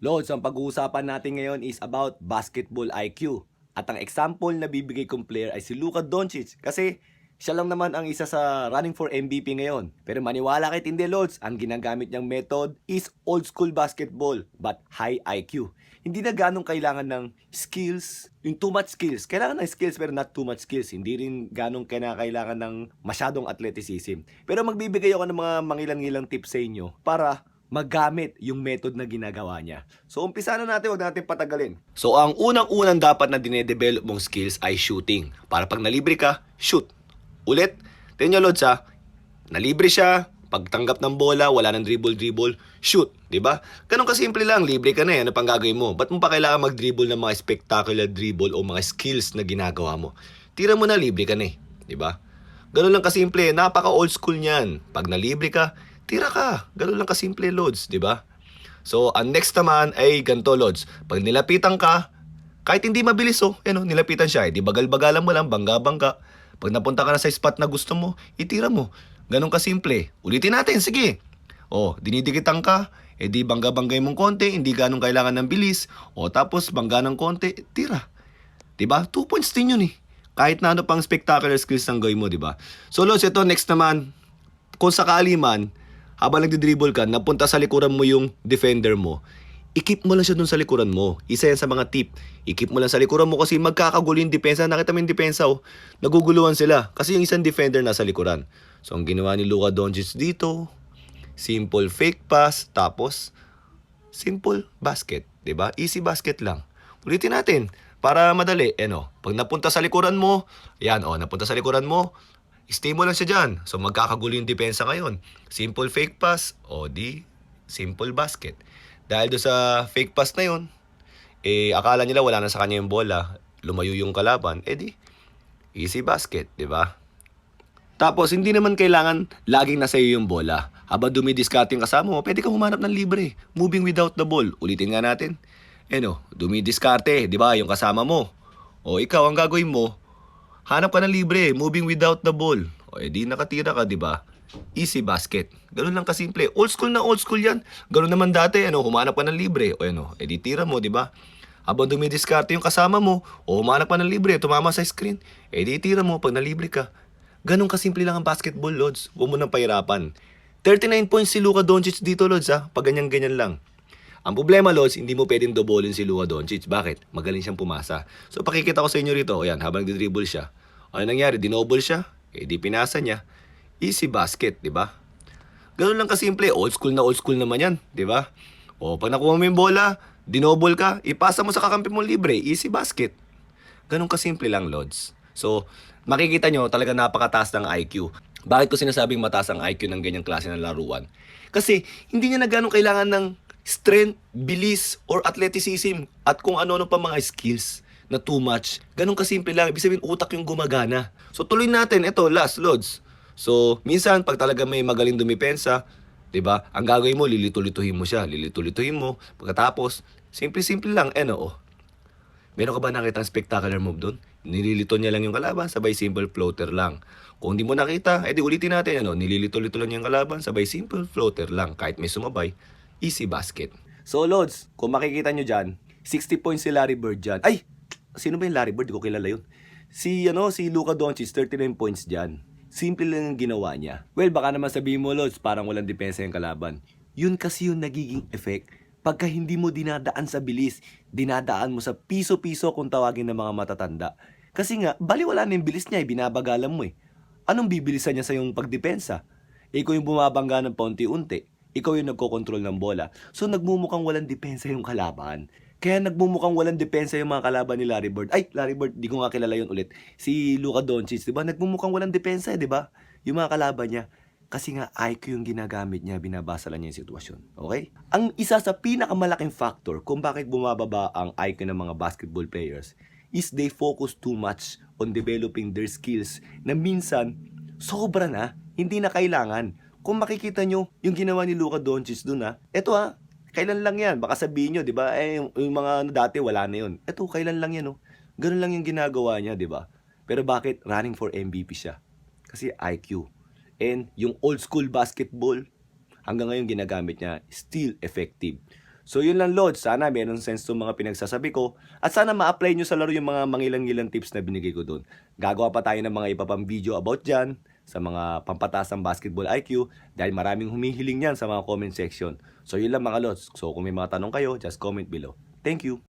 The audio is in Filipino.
Lods, ang pag-uusapan natin ngayon is about basketball IQ. At ang example na bibigay kong player ay si Luka Doncic kasi siya lang naman ang isa sa running for MVP ngayon. Pero maniwala kahit hindi, Lods, ang ginagamit niyang method is old school basketball but high IQ. Hindi na ganong kailangan ng skills, yung too much skills. Kailangan ng skills pero not too much skills. Hindi rin ganong kailangan ng masyadong athleticism. Pero magbibigay ako ng mga mangilang-ilang tips sa inyo para magamit yung method na ginagawa niya. So, umpisa na natin, wag natin patagalin. So, ang unang-unang dapat na dinedevelop mong skills ay shooting. Para pag nalibre ka, shoot. Ulit, tingnan nyo, Lods, ha? Nalibre siya, pagtanggap ng bola, wala nang dribble, shoot. 'Di ba? Ganun kasimple lang, libre ka na eh. Ano pang gagawin mo? Ba't mo pa kailangan mag-dribble ng mga spectacular dribble o mga skills na ginagawa mo? Tira mo na, libre ka na eh. 'Di ba? Ganun lang kasimple, napaka old school niyan. Pag nalibre ka, tira ka. Ganun lang kasimple, Lods, 'di ba? So, ang next naman ay ganito, Lods. Pag nilapitan ka, kahit hindi mabilis, nilapitan siya. Di bagal-bagalan mo lang, bangga-bangga. Pag napunta ka na sa spot na gusto mo, itira mo. Ganun kasimple. Ulitin natin, sige. Dinidikitan ka, di bangga-banggay mong konti, hindi ganun kailangan ng bilis. Tapos bangga ng konti, tira. Diba? 2 points din yun eh. Kahit na ano pang spectacular skills ng gawin mo, diba? So, Lods, ito next naman, kung sakali man, habang nagdi-dribble ka, napunta sa likuran mo yung defender mo, i-keep mo lang siya dun sa likuran mo. Isa yan sa mga tip. I-keep mo lang sa likuran mo kasi magkakagulo yung depensa. Nakita mo yung depensa, naguguluhan sila. Kasi yung isang defender nasa likuran. So, ang ginawa ni Luka Doncic dito, simple fake pass, tapos simple basket. Diba? Easy basket lang. Ulitin natin para madali. Pag napunta sa likuran mo, napunta sa likuran mo, stay mo lang siya dyan. So, magkakagulo yung depensa ngayon. Simple fake pass o di simple basket. Dahil do sa fake pass na yun, akala nila wala na sa kanya yung bola, lumayo yung kalaban, di easy basket, di ba? Tapos, hindi naman kailangan laging nasa iyo yung bola. Habang dumidiskarte yung kasama mo, pwede kang humanap ng libre. Moving without the ball. Ulitin nga natin. Dumidiskarte, di ba, yung kasama mo. Ikaw, ang gagawin mo, hanap ka ng libre, moving without the ball. Di nakatira ka, di ba? Easy basket. Ganun lang kasimple. Old school na old school yan. Ganun naman dati, humanap ka ng libre. Di tira mo, di ba? Habang dumidiskarte yung kasama mo, humanap ka ng libre, tumama sa screen, di tira mo pag nalibre ka. Ganun kasimple lang ang basketball, Lods. Huwag mo nang pahirapan. 39 points si Luka Doncic dito, Lods, ha? Pag ganyan-ganyan lang. Ang problema, Lods, hindi mo pwedeng dobolin si Luka Doncic. Bakit? Magaling siyang pumasa. So, pakikita ko sa inyo rito. Habang nagdi-dribble siya. Ano nangyari? Dinobble siya. Di pinasa niya. Easy basket, di ba? Ganun lang kasimple. Old school naman yan, di ba? Pag nakuha mo yung bola, dinobble ka, ipasa mo sa kakampi mo libre. Easy basket. Ganun kasimple lang, Lods. So, makikita nyo talaga napakataas ng IQ. Bakit ko sinasabing mataas ang IQ ng ganyang klase ng laruan? Kasi hindi niya na ganun kailangan ng strength, bilis, or athleticism at kung ano-ano pa mga skills na too much. Ganun kasimple lang. Ibig sabihin, utak yung gumagana. So, tuloy natin. Ito, last, Lods. So, minsan, pag talaga may magaling dumipensa, 'di ba? Ang gagawin mo, lilito-lituhin mo siya. Lilito-lituhin mo. Pagkatapos, simple-simple lang. Meron ka ba nakita spectacular move doon? Nililito niya lang yung kalaban, sabay simple floater lang. Kung hindi mo nakita, edi ulitin natin. Nililito-lito lang yung kalaban, sabay simple floater lang. Kahit may sumabay, easy basket. So, Lods, kung makikita nyo dyan, 60 points si Larry Bird dyan. Ay! Sino ba yung Larry Bird? Di ko kilala yun. Si Luka Doncic, 39 points dyan. Simple lang yung ginawa niya. Well, baka naman sabihin mo, Lods, parang walang depensa yung kalaban. Yun kasi yung nagiging effect pagka hindi mo dinadaan sa bilis, dinadaan mo sa piso-piso kung tawagin ng mga matatanda. Kasi nga, baliwala na yung bilis niya, binabagalan mo eh. Anong bibilisan niya sa yung pagdepensa? Ikaw yung bumabangga ng paunti-unti. Ikaw yung nagkokontrol ng bola. So, nagmumukhang walang depensa yung kalaban. Kaya nagmumukhang walang depensa yung mga kalaban ni Larry Bird. Ay, Larry Bird, di ko nga kilala yun ulit. Si Luka Doncic, di ba? Nagmumukhang walang depensa, di ba? Yung mga kalaban niya. Kasi nga, IQ yung ginagamit niya, binabasa lang niya yung sitwasyon. Okay? Ang isa sa pinakamalaking factor kung bakit bumababa ang IQ ng mga basketball players is they focus too much on developing their skills na minsan, sobra na, hindi na kailangan. Kung makikita nyo, yung ginawa ni Luka Doncic dun kailan lang yan? Baka sabihin nyo, di ba? Yung mga dati, wala na yun. Eto, kailan lang yan, Ganun lang yung ginagawa niya, di ba? Pero bakit running for MVP siya? Kasi IQ. And yung old school basketball, hanggang ngayon ginagamit niya, still effective. So yun lang Lods, sana meron sense tong mga pinagsasabi ko at sana ma-apply nyo sa laro yung mga mangilang-ngilang tips na binigay ko doon. Gagawa pa tayo ng mga iba pang video about dyan sa mga pampataas ng basketball IQ dahil maraming humihiling yan sa mga comment section. So yun lang mga Lods. So kung may mga tanong kayo, just comment below. Thank you!